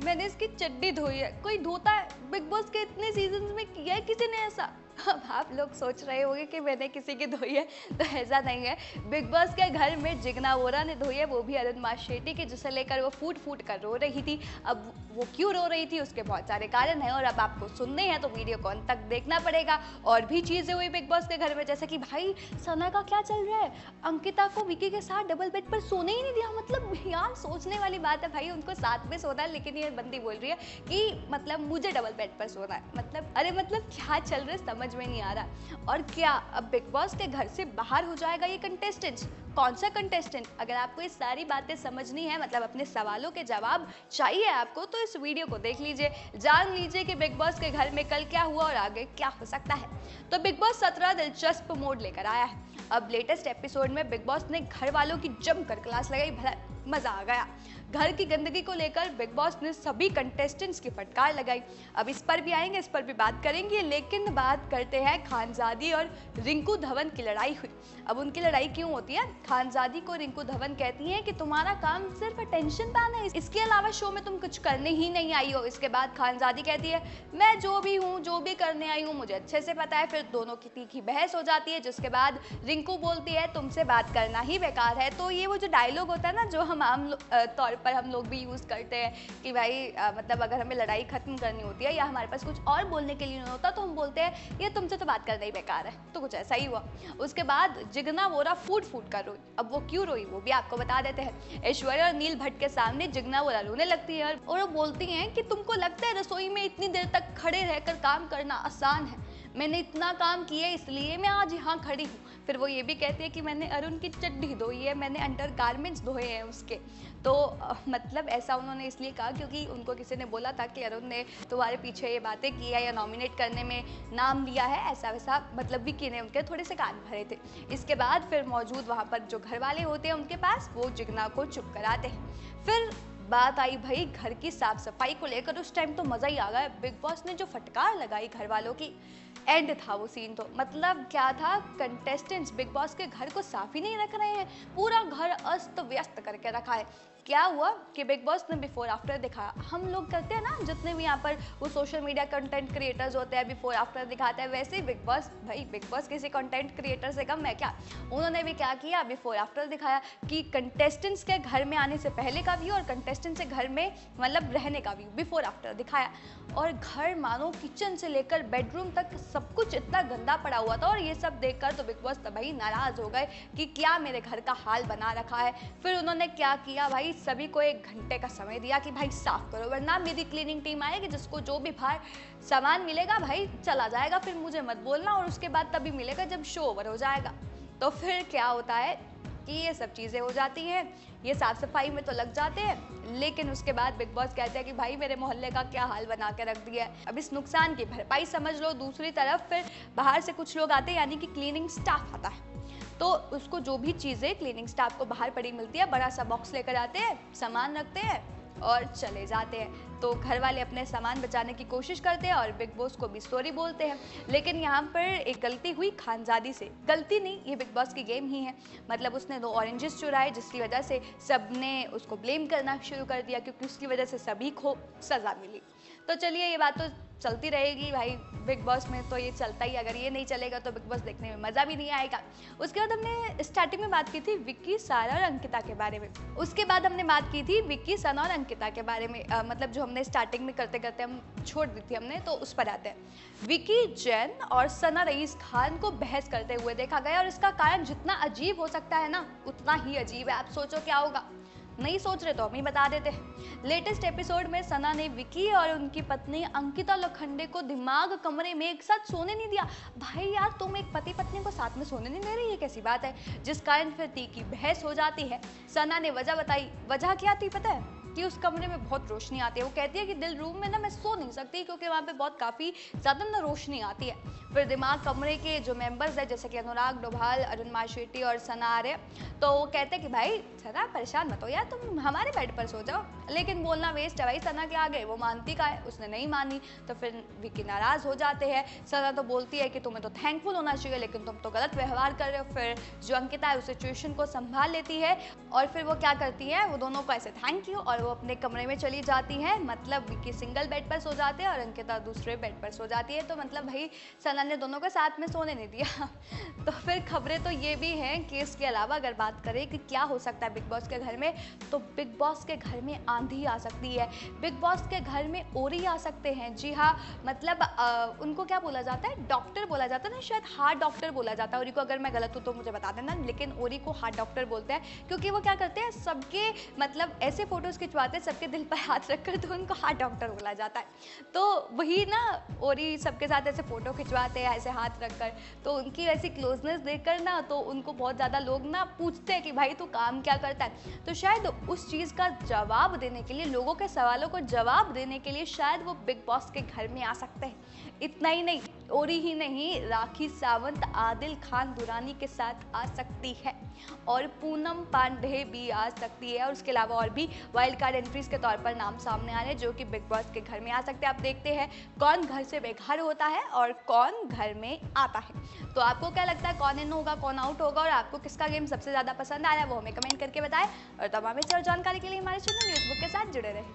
मैंने इसकी चड्डी धोई है। कोई धोता है? बिग बॉस के इतने सीजन्स में किया है किसी ने ऐसा? अब आप लोग सोच रहे होंगे कि मैंने किसी की धोई है, तो ऐसा नहीं है। बिग बॉस के घर में जिग्ना वोरा ने धोई है, वो भी अरुणिमा शेट्टी की, जिसे लेकर वो फूट फूट कर रो रही थी। अब वो क्यों रो रही थी, उसके बहुत सारे कारण हैं, और अब आपको सुनने हैं तो वीडियो को अंत तक देखना पड़ेगा। और भी चीजें हुई बिग बॉस के घर में, जैसे कि भाई सना का क्या चल रहा है, अंकिता को विकी के साथ डबल बेड पर सोने ही नहीं दिया। मतलब यार सोचने वाली बात है भाई, उनको साथ में सोना है, लेकिन ये बंदी बोल रही है कि मतलब मुझे डबल बेड पर सोना है। मतलब अरे मतलब क्या चल रहा है समझ में नहीं आ रहा। और क्या अब बिग बॉस के घर से बाहर हो जाएगा ये कंटेस्टेंट? कौन सा कंटेस्टेंट? अगर आपको ये सारी बातें समझनी है, मतलब अपने सवालों के जवाब चाहिए आपको, तो इस वीडियो को देख लीजिए, जान लीजिए कि बिग बॉस के घर में कल क्या हुआ और आगे क्या हो सकता है। तो बिग बॉस 17 दिलचस्प मोड लेकर आया है। अब लेटेस्ट एपिसोड में बिग बॉस ने घर वालों की जमकर क्लास लगाई, भला मजा आ गया। घर की गंदगी को लेकर बिग बॉस ने सभी कंटेस्टेंट्स की फटकार लगाई। अब इस पर भी आएंगे, इस पर भी बात करेंगे, लेकिन बात करते हैं खानजादी और रिंकू धवन की लड़ाई हुई। अब उनकी लड़ाई क्यों होती है? खानजादी को रिंकू धवन कहती हैं कि तुम्हारा काम सिर्फ अटेंशन पाना है, इसके अलावा शो में तुम कुछ करने ही नहीं आई हो। इसके बाद खानजादी कहती है मैं जो भी हूँ, जो भी करने आई हूँ मुझे अच्छे से पता है। फिर दोनों की तीखी बहस हो जाती है, जिसके बाद रिंकू बोलती है तुमसे बात करना ही बेकार है। तो ये वो जो डायलॉग होता है ना, जो हम आम तौर पर हम लोग भी यूज़ करते हैं कि भाई मतलब अगर हमें लड़ाई खत्म करनी होती है या हमारे पास कुछ और बोलने के लिए नहीं होता, तो हम बोलते हैं ये तुमसे तो बात करना ही बेकार है। तो कुछ ऐसा ही हुआ। उसके बाद जिग्ना वोरा फूट फूट कर रोई। अब वो क्यों रोई वो भी आपको बता देते हैं। ऐश्वर्या और नील भट्ट के सामने जिग्ना वोरा रोने लगती है और वो बोलती हैं कि तुमको लगता है रसोई में इतनी देर तक खड़े रहकर काम करना आसान है? मैंने इतना काम किया इसलिए मैं आज यहाँ खड़ी हूँ। फिर वो ये भी कहती है कि मैंने अरुण की चड्डी धोई है, मैंने अंडर गारमेंट्स धोए हैं उसके। तो मतलब ऐसा उन्होंने इसलिए कहा क्योंकि उनको किसी ने बोला था कि अरुण ने तुम्हारे पीछे ये बातें की है या नॉमिनेट करने में नाम लिया है, ऐसा वैसा, मतलब विकी ने उनके थोड़े से कान भरे थे। इसके बाद फिर मौजूद वहाँ पर जो घर वाले होते हैं उनके पास, वो जिग्ना को चुप कराते हैं। फिर बात आई भाई घर की साफ सफाई को लेकर। उस टाइम तो मजा ही आ गया। बिग बॉस ने जो फटकार लगाई घर वालों की, एंड था वो सीन। तो मतलब क्या था, कंटेस्टेंट्स बिग बॉस के घर को साफ ही नहीं रख रहे हैं, पूरा घर अस्त व्यस्त करके रखा है। क्या हुआ कि बिग बॉस ने बिफोर आफ्टर दिखाया। हम लोग करते हैं ना, जितने भी यहाँ पर वो सोशल मीडिया कंटेंट क्रिएटर्स होते हैं बिफोर आफ्टर दिखाते हैं, वैसे ही बिग बॉस, भाई बिग बॉस किसी कंटेंट क्रिएटर से कम है क्या? उन्होंने भी क्या किया, बिफोर आफ्टर दिखाया कि कंटेस्टेंट्स के घर में आने से पहले का व्यू और कंटेस्टेंट्स के घर में मतलब रहने का व्यू, बिफोर आफ्टर दिखाया। और घर मानो किचन से लेकर बेडरूम तक सब कुछ इतना गंदा पड़ा हुआ था। और ये सब देखकर तो बिग बॉस तभी नाराज हो गए कि क्या मेरे घर का हाल बना रखा है। फिर उन्होंने क्या किया भाई, सभी को 1 घंटे का समय दिया कि भाई साफ करो, वरना मेरी क्लीनिंग टीम आएगी, जिसको जो भी बाहर सामान मिलेगा भाई चला जाएगा, फिर मुझे मत बोलना। और उसके बाद तभी मिलेगा जब शो ओवर हो जाएगा। तो फिर क्या होता है कि ये सब चीज़ें हो जाती हैं, ये साफ सफाई में तो लग जाते हैं, लेकिन उसके बाद बिग बॉस कहते हैं कि भाई मेरे मोहल्ले का क्या हाल बना के रख दिया है, अब इस नुकसान की भरपाई समझ लो। दूसरी तरफ फिर बाहर से कुछ लोग आते हैं, यानी कि क्लीनिंग स्टाफ आता है, तो उसको जो भी चीज़ें क्लीनिंग स्टाफ को बाहर पड़ी मिलती है, बड़ा सा बॉक्स लेकर आते हैं, सामान रखते हैं और चले जाते हैं। तो घर वाले अपने सामान बचाने की कोशिश करते हैं और बिग बॉस को भी स्टोरी बोलते हैं। लेकिन यहाँ पर एक गलती हुई खानजादी से। गलती नहीं, ये बिग बॉस की गेम ही है। मतलब उसने 2 ऑरेंजेस चुराए, जिसकी वजह से सबने उसको ब्लेम करना शुरू कर दिया, क्योंकि उसकी वजह से सभी को सज़ा मिली। तो चलिए ये बात तो चलती रहेगी भाई, बिग बॉस में तो ये चलता ही। अगर ये नहीं चलेगा तो बिग बॉस देखने में मज़ा भी नहीं आएगा। उसके बाद हमने स्टार्टिंग में बात की थी विक्की, सारा और अंकिता के बारे में। उसके बाद हमने बात की थी विक्की, सना और अंकिता के बारे में। मतलब जो हमने स्टार्टिंग में करते करते हम छोड़ दी थी हमने, तो उस पर आते हैं। विक्की जैन और सना रईस खान को बहस करते हुए देखा गया, और इसका कारण जितना अजीब हो सकता है ना, उतना ही अजीब है। आप सोचो क्या होगा, नहीं सोच रहे तो हम ही बता देते हैं। लेटेस्ट एपिसोड में सना ने विकी और उनकी पत्नी अंकिता लोखंडे को दिमाग कमरे में एक साथ सोने नहीं दिया। भाई यार, तुम एक पति पत्नी को साथ में सोने नहीं दे रही, ये कैसी बात है? जिस कारण फिर तीखी बहस हो जाती है। सना ने वजह बताई। वजह क्या थी पता है? कि उस कमरे में बहुत रोशनी आती है। वो कहती है कि दिल रूम में ना मैं सो नहीं सकती, क्योंकि वहाँ पे बहुत काफ़ी ज़्यादा ना रोशनी आती है। फिर दिमाग कमरे के जो मेंबर्स हैं, जैसे कि अनुराग डोभाल, अरुणिमा शेट्टी और सना आर्य, तो वो कहते हैं कि भाई सना परेशान मत हो यार, तुम हमारे बेड पर सो जाओ। लेकिन बोलना वेस्ट है भाई सना के आगे, वो मानती का है, उसने नहीं मानी। तो फिर विकी नाराज़ हो जाते हैं। सना तो बोलती है कि तुम्हें तो थैंकफुल होना चाहिए, लेकिन तुम तो गलत व्यवहार कर रहे हो। फिर जो अंकिता है उस सिचुएशन को संभाल लेती है, और फिर वो क्या करती है, वो दोनों को ऐसे थैंक यू और वो अपने कमरे में चली जाती हैं, मतलब विक्की सिंगल बेड पर सो जाते हैं और अंकिता दूसरे बेड पर सो जाती है। तो मतलब भाई सना ने दोनों को साथ में सोने नहीं दिया। तो फिर खबरें तो ये भी हैं कि इसके अलावा अगर बात करें कि क्या हो सकता है बिग बॉस के घर में, तो बिग बॉस के घर में आंधी आ सकती है, बिग बॉस के घर में ओरी आ सकते हैं। जी हाँ, मतलब उनको क्या बोला जाता है, डॉक्टर बोला जाता है ना, शायद हार्ट डॉक्टर बोला जाता है। ओरी को अगर मैं गलत हूँ तो मुझे बता देना, लेकिन ओरी को हार्ट डॉक्टर बोलते हैं क्योंकि वो क्या करते हैं, सबके मतलब ऐसे फोटोज खिंचवाते हैं सबके दिल पर हाथ रखकर, तो उनको हार्ट डॉक्टर बोला जाता है। तो वही ना, ओरी सबके साथ ऐसे फोटो खिंचवाते हैं ऐसे हाथ रखकर, तो उनकी ऐसी क्लोजनेस देखकर ना तो उनको बहुत ज़्यादा लोग ना पूछते हैं कि भाई तू काम क्या करता है। तो शायद उस चीज़ का जवाब देने के लिए, लोगों के सवालों को जवाब देने के लिए शायद वो बिग बॉस के घर में आ सकते हैं। इतना ही नहीं, ओरी ही नहीं, राखी सावंत आदिल खान दुरानी के साथ आ सकती है और पूनम पांडे भी आ सकती है, और उसके अलावा और भी वाइल्ड कार्ड एंट्रीज के तौर पर नाम सामने आ रहे हैं जो कि बिग बॉस के घर में आ सकते हैं। आप देखते हैं कौन घर से बेघर होता है और कौन घर में आता है। तो आपको क्या लगता है, कौन इन होगा, कौन आउट होगा, और आपको किसका गेम सबसे ज़्यादा पसंद आ रहा है वो हमें कमेंट करके बताएं। और तमाम इस और जानकारी के लिए हमारे चैनल न्यूज़ बुक के साथ जुड़े रहें।